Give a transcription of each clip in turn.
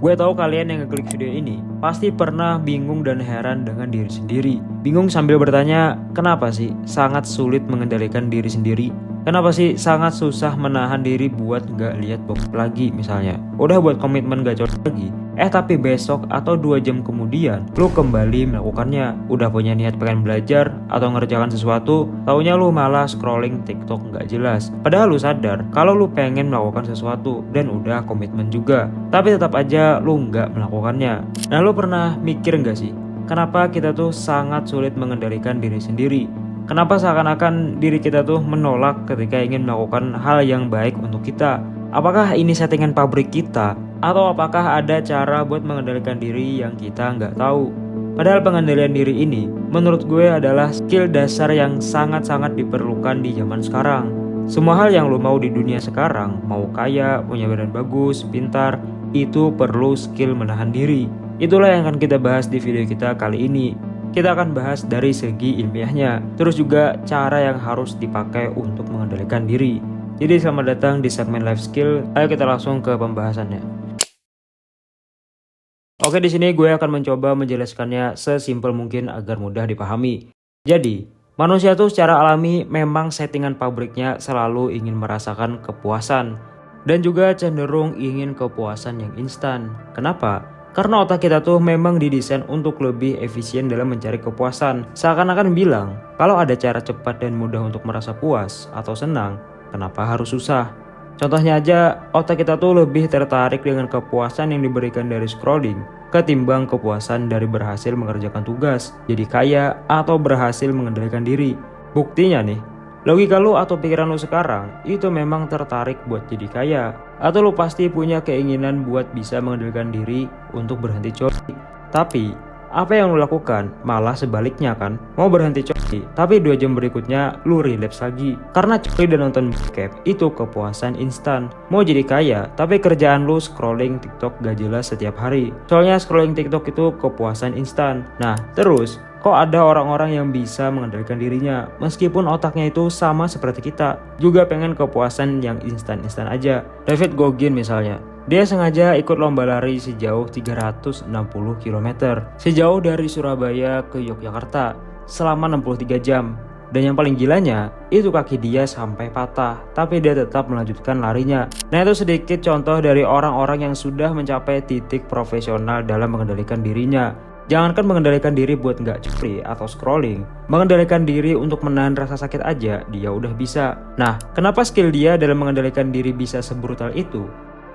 Gue tahu kalian yang ngeklik video ini pasti pernah bingung dan heran dengan diri sendiri. Bingung sambil bertanya, kenapa sih sangat sulit mengendalikan diri sendiri? Kenapa sih sangat susah menahan diri buat nggak lihat bokep lagi misalnya? Udah buat komitmen gak cocok lagi, tapi besok atau 2 jam kemudian lu kembali melakukannya. Udah punya niat pengen belajar atau ngerjakan sesuatu, taunya lu malah scrolling TikTok nggak jelas. Padahal lu sadar kalau lu pengen melakukan sesuatu dan udah komitmen juga, tapi tetap aja lu nggak melakukannya. Nah, lu pernah mikir nggak sih, kenapa kita tuh sangat sulit mengendalikan diri sendiri? Kenapa seakan-akan diri kita tuh menolak ketika ingin melakukan hal yang baik untuk kita? Apakah ini settingan pabrik kita? Atau apakah ada cara buat mengendalikan diri yang kita nggak tahu? Padahal pengendalian diri ini menurut gue adalah skill dasar yang sangat-sangat diperlukan di zaman sekarang. Semua hal yang lo mau di dunia sekarang, mau kaya, punya badan bagus, pintar, itu perlu skill menahan diri. Itulah yang akan kita bahas di video kita kali ini. Kita akan bahas dari segi ilmiahnya, terus juga cara yang harus dipakai untuk mengendalikan diri. Jadi selamat datang di segmen life skill. Ayo kita langsung ke pembahasannya. Oke, di sini gue akan mencoba menjelaskannya sesimpel mungkin agar mudah dipahami. Jadi, manusia tuh secara alami memang settingan pabriknya selalu ingin merasakan kepuasan dan juga cenderung ingin kepuasan yang instan. Kenapa? Karena otak kita tuh memang didesain untuk lebih efisien dalam mencari kepuasan. Seakan-akan bilang, kalau ada cara cepat dan mudah untuk merasa puas atau senang, kenapa harus susah? Contohnya aja, otak kita tuh lebih tertarik dengan kepuasan yang diberikan dari scrolling ketimbang kepuasan dari berhasil mengerjakan tugas, jadi kaya, atau berhasil mengendalikan diri. Buktinya nih, logika lu atau pikiran lu sekarang itu memang tertarik buat jadi kaya, atau lu pasti punya keinginan buat bisa mengendalikan diri untuk berhenti coli. Tapi apa yang lu lakukan malah sebaliknya kan? Mau berhenti coli, tapi 2 jam berikutnya lu relapse lagi. Karena coli dan nonton bokep itu kepuasan instan. Mau jadi kaya, tapi kerjaan lu scrolling TikTok gak jelas setiap hari. Soalnya scrolling TikTok itu kepuasan instan. Nah, terus kok ada orang-orang yang bisa mengendalikan dirinya meskipun otaknya itu sama seperti kita, juga pengen kepuasan yang instan-instan aja. David Goggin misalnya, dia sengaja ikut lomba lari sejauh 360 km, sejauh dari Surabaya ke Yogyakarta selama 63 jam. Dan yang paling gilanya, itu kaki dia sampai patah, tapi dia tetap melanjutkan larinya. Nah, itu sedikit contoh dari orang-orang yang sudah mencapai titik profesional dalam mengendalikan dirinya. Jangankan mengendalikan diri buat nggak coli atau scrolling, mengendalikan diri untuk menahan rasa sakit aja dia udah bisa. Nah, kenapa skill dia dalam mengendalikan diri bisa sebrutal itu?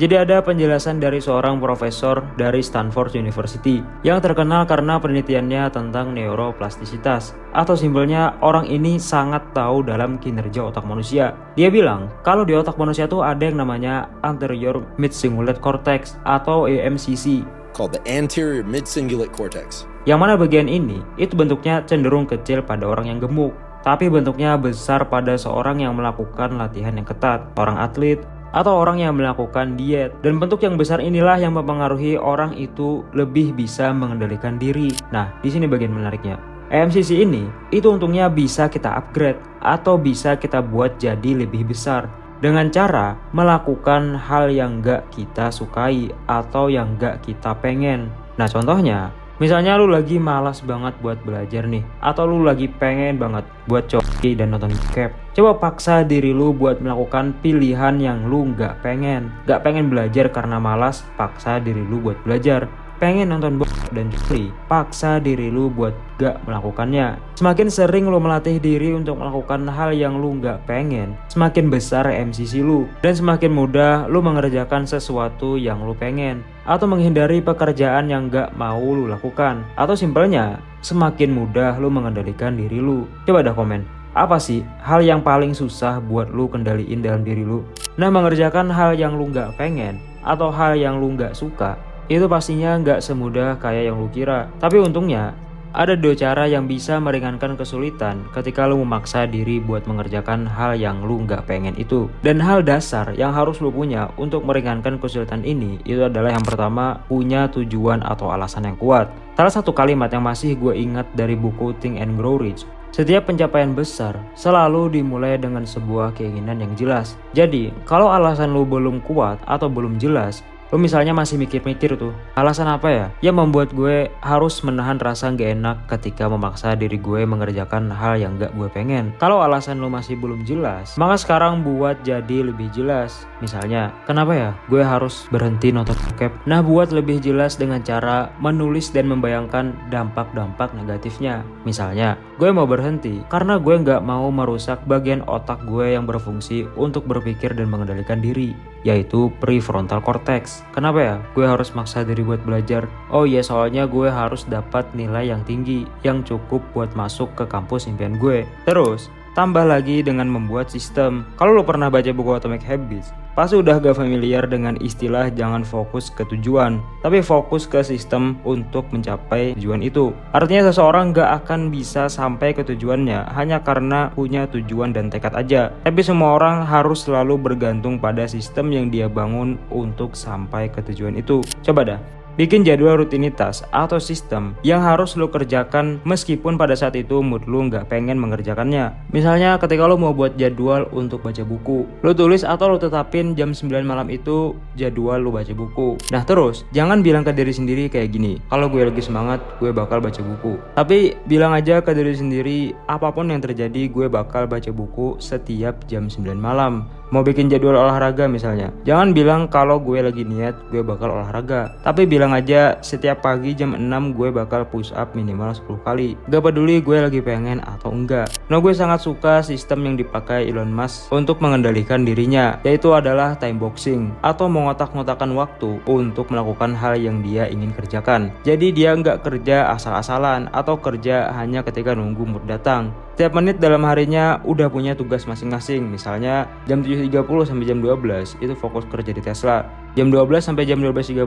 Jadi ada penjelasan dari seorang profesor dari Stanford University yang terkenal karena penelitiannya tentang neuroplastisitas, atau simpelnya orang ini sangat tahu dalam kinerja otak manusia. Dia bilang kalau di otak manusia tuh ada yang namanya anterior mid-cingulate cortex atau AMCC, called the anterior mid-cingulate cortex. Yang mana bagian ini itu bentuknya cenderung kecil pada orang yang gemuk, tapi bentuknya besar pada seorang yang melakukan latihan yang ketat, orang atlet, atau orang yang melakukan diet. Dan bentuk yang besar inilah yang mempengaruhi orang itu lebih bisa mengendalikan diri. Nah, di sini bagian menariknya. AMCC ini itu untungnya bisa kita upgrade atau bisa kita buat jadi lebih besar dengan cara melakukan hal yang gak kita sukai atau yang gak kita pengen. Nah, contohnya, misalnya lu lagi malas banget buat belajar nih, atau lu lagi pengen banget buat coli dan nonton bokep. Coba paksa diri lu buat melakukan pilihan yang lu gak pengen. Gak pengen belajar karena malas, paksa diri lu buat belajar. Pengen nonton bokep dan coli, paksa diri lu buat gak melakukannya. Semakin sering lu melatih diri untuk melakukan hal yang lu gak pengen, semakin besar MCC lu, dan semakin mudah lu mengerjakan sesuatu yang lu pengen, atau menghindari pekerjaan yang gak mau lu lakukan. Atau simpelnya, semakin mudah lu mengendalikan diri lu. Coba dah komen, apa sih hal yang paling susah buat lu kendaliin dalam diri lu? Nah, mengerjakan hal yang lu gak pengen atau hal yang lu gak suka itu pastinya nggak semudah kayak yang lu kira. Tapi untungnya ada 2 cara yang bisa meringankan kesulitan ketika lu memaksa diri buat mengerjakan hal yang lu nggak pengen itu. Dan hal dasar yang harus lu punya untuk meringankan kesulitan ini itu adalah yang pertama, punya tujuan atau alasan yang kuat. Salah satu kalimat yang masih gue ingat dari buku Think and Grow Rich, setiap pencapaian besar selalu dimulai dengan sebuah keinginan yang jelas. Jadi, kalau alasan lu belum kuat atau belum jelas, Lu misalnya masih mikir-mikir tuh, alasan apa ya yang membuat gue harus menahan rasa gak enak ketika memaksa diri gue mengerjakan hal yang gak gue pengen. Kalau alasan lu masih belum jelas, maka sekarang buat jadi lebih jelas. Misalnya, kenapa ya gue harus berhenti nonton bokep? Nah, buat lebih jelas dengan cara menulis dan membayangkan dampak-dampak negatifnya. Misalnya, gue mau berhenti karena gue gak mau merusak bagian otak gue yang berfungsi untuk berpikir dan mengendalikan diri, yaitu prefrontal cortex. Kenapa ya gue harus maksa diri buat belajar? Oh iya, soalnya gue harus dapat nilai yang tinggi yang cukup buat masuk ke kampus impian gue. Terus tambah lagi dengan membuat sistem. Kalau lo pernah baca buku Atomic Habits, pasti udah gak familiar dengan istilah jangan fokus ke tujuan, tapi fokus ke sistem untuk mencapai tujuan itu. Artinya seseorang gak akan bisa sampai ke tujuannya hanya karena punya tujuan dan tekad aja. Tapi semua orang harus selalu bergantung pada sistem yang dia bangun untuk sampai ke tujuan itu. Coba dah, bikin jadwal rutinitas atau sistem yang harus lo kerjakan meskipun pada saat itu mood lo nggak pengen mengerjakannya. Misalnya ketika lo mau buat jadwal untuk baca buku, lo tulis atau lo tetapin jam 9 malam itu jadwal lo baca buku. Nah terus, jangan bilang ke diri sendiri kayak gini, kalau gue lagi semangat, gue bakal baca buku. Tapi bilang aja ke diri sendiri, apapun yang terjadi gue bakal baca buku setiap jam 9 malam. Mau bikin jadwal olahraga misalnya, jangan bilang kalau gue lagi niat gue bakal olahraga, tapi bilang aja setiap pagi jam 6 gue bakal push up minimal 10 kali. Gak peduli gue lagi pengen atau enggak. Nah, gue sangat suka sistem yang dipakai Elon Musk untuk mengendalikan dirinya, yaitu adalah time boxing atau mengotak-ngotakan waktu untuk melakukan hal yang dia ingin kerjakan. Jadi dia nggak kerja asal-asalan atau kerja hanya ketika nunggu mood datang. Setiap menit dalam harinya udah punya tugas masing-masing. Misalnya jam 7.30 sampai jam 12 itu fokus kerja di Tesla. Jam 12 sampai jam 12.30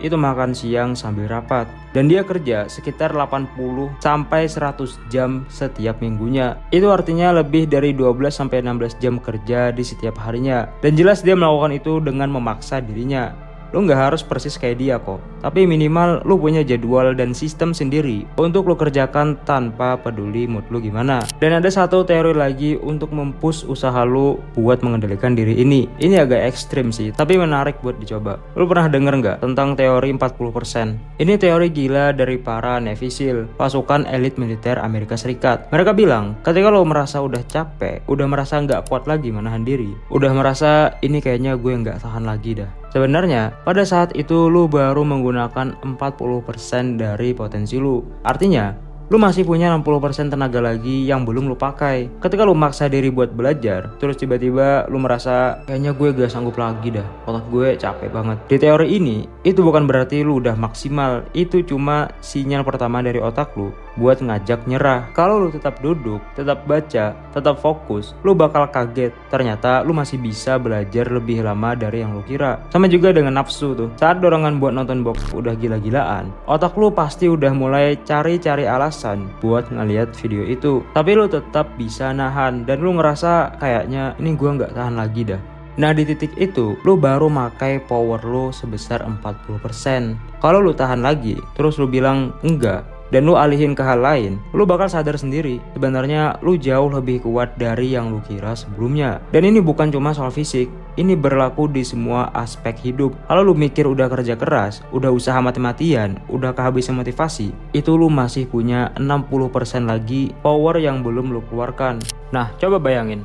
itu makan siang sambil rapat. Dan dia kerja sekitar 80 sampai 100 jam setiap minggunya. Itu artinya lebih dari 12 sampai 16 jam kerja di setiap harinya. Dan jelas dia melakukan itu dengan memaksa dirinya. Lo gak harus persis kayak dia kok, tapi minimal lo punya jadwal dan sistem sendiri untuk lo kerjakan tanpa peduli mood lo gimana. Dan ada satu teori lagi untuk mempush usaha lo buat mengendalikan diri ini. Ini agak ekstrim sih, tapi menarik buat dicoba. Lo pernah denger gak tentang teori 40%? Ini teori gila dari para Navy SEAL, pasukan elit militer Amerika Serikat. Mereka bilang, ketika lo merasa udah capek, udah merasa gak kuat lagi menahan diri, udah merasa ini kayaknya gue gak tahan lagi dah, sebenarnya pada saat itu lu baru menggunakan 40% dari potensi lu. Artinya lu masih punya 60% tenaga lagi yang belum lu pakai. Ketika lu maksa diri buat belajar, terus tiba-tiba lu merasa kayaknya gue gak sanggup lagi dah, otak gue capek banget. Di teori ini, itu bukan berarti lu udah maksimal. Itu cuma sinyal pertama dari otak lu buat ngajak nyerah. Kalau lu tetap duduk, tetap baca, tetap fokus, lu bakal kaget. Ternyata lu masih bisa belajar lebih lama dari yang lu kira. Sama juga dengan nafsu tuh. Saat dorongan buat nonton box udah gila-gilaan, otak lu pasti udah mulai cari-cari alasan buat ngeliat video itu. Tapi lu tetap bisa nahan dan lu ngerasa kayaknya ini gua nggak tahan lagi dah. Nah di titik itu, lu baru makai power lu sebesar 40%. Kalau lu tahan lagi, terus lu bilang enggak, dan lu alihin ke hal lain, lu bakal sadar sendiri sebenarnya lu jauh lebih kuat dari yang lu kira sebelumnya. Dan ini bukan cuma soal fisik, ini berlaku di semua aspek hidup. Kalau lu mikir udah kerja keras, udah usaha mati-matian, udah kehabisan motivasi, itu lu masih punya 60% lagi power yang belum lu keluarkan. Nah coba bayangin,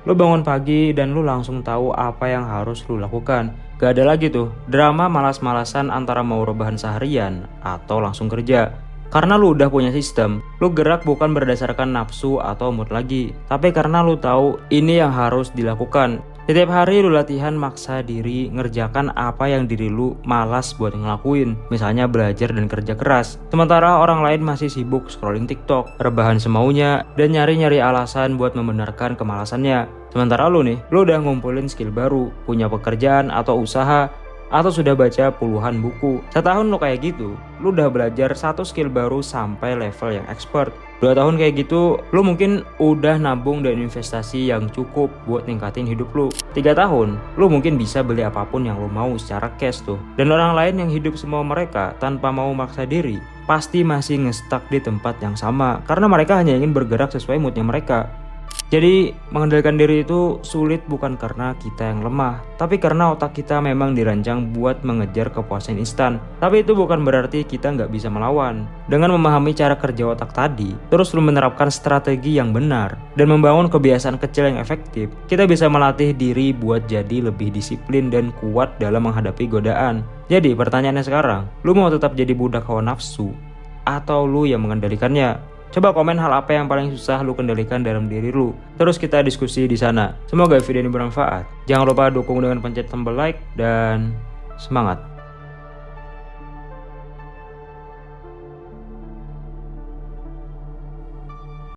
lu bangun pagi dan lu langsung tahu apa yang harus lu lakukan. Gak ada lagi tuh drama malas-malasan antara mau rebahan seharian atau langsung kerja. Karena lu udah punya sistem, lu gerak bukan berdasarkan nafsu atau mood lagi, tapi karena lu tahu ini yang harus dilakukan. Setiap hari lu latihan maksa diri ngerjakan apa yang diri lu malas buat ngelakuin, misalnya belajar dan kerja keras. Sementara orang lain masih sibuk scrolling TikTok, rebahan semaunya, dan nyari-nyari alasan buat membenarkan kemalasannya. Sementara lu nih, lu udah ngumpulin skill baru, punya pekerjaan atau usaha, atau sudah baca puluhan buku. Setahun lo kayak gitu, lo udah belajar satu skill baru sampai level yang expert. 2 tahun kayak gitu, lo mungkin udah nabung dan investasi yang cukup buat ningkatin hidup lo. 3 tahun, lo mungkin bisa beli apapun yang lo mau secara cash tuh. Dan orang lain yang hidup semua mereka tanpa mau maksa diri, pasti masih nge-stuck di tempat yang sama, karena mereka hanya ingin bergerak sesuai moodnya mereka. Jadi mengendalikan diri itu sulit bukan karena kita yang lemah, tapi karena otak kita memang dirancang buat mengejar kepuasan instan. Tapi itu bukan berarti kita nggak bisa melawan. Dengan memahami cara kerja otak tadi, terus lu menerapkan strategi yang benar, dan membangun kebiasaan kecil yang efektif, kita bisa melatih diri buat jadi lebih disiplin dan kuat dalam menghadapi godaan. Jadi pertanyaannya sekarang, lu mau tetap jadi budak hawa nafsu, atau lu yang mengendalikannya? Coba komen hal apa yang paling susah lu kendalikan dalam diri lu. Terus kita diskusi di sana. Semoga video ini bermanfaat. Jangan lupa dukung dengan pencet tombol like dan semangat.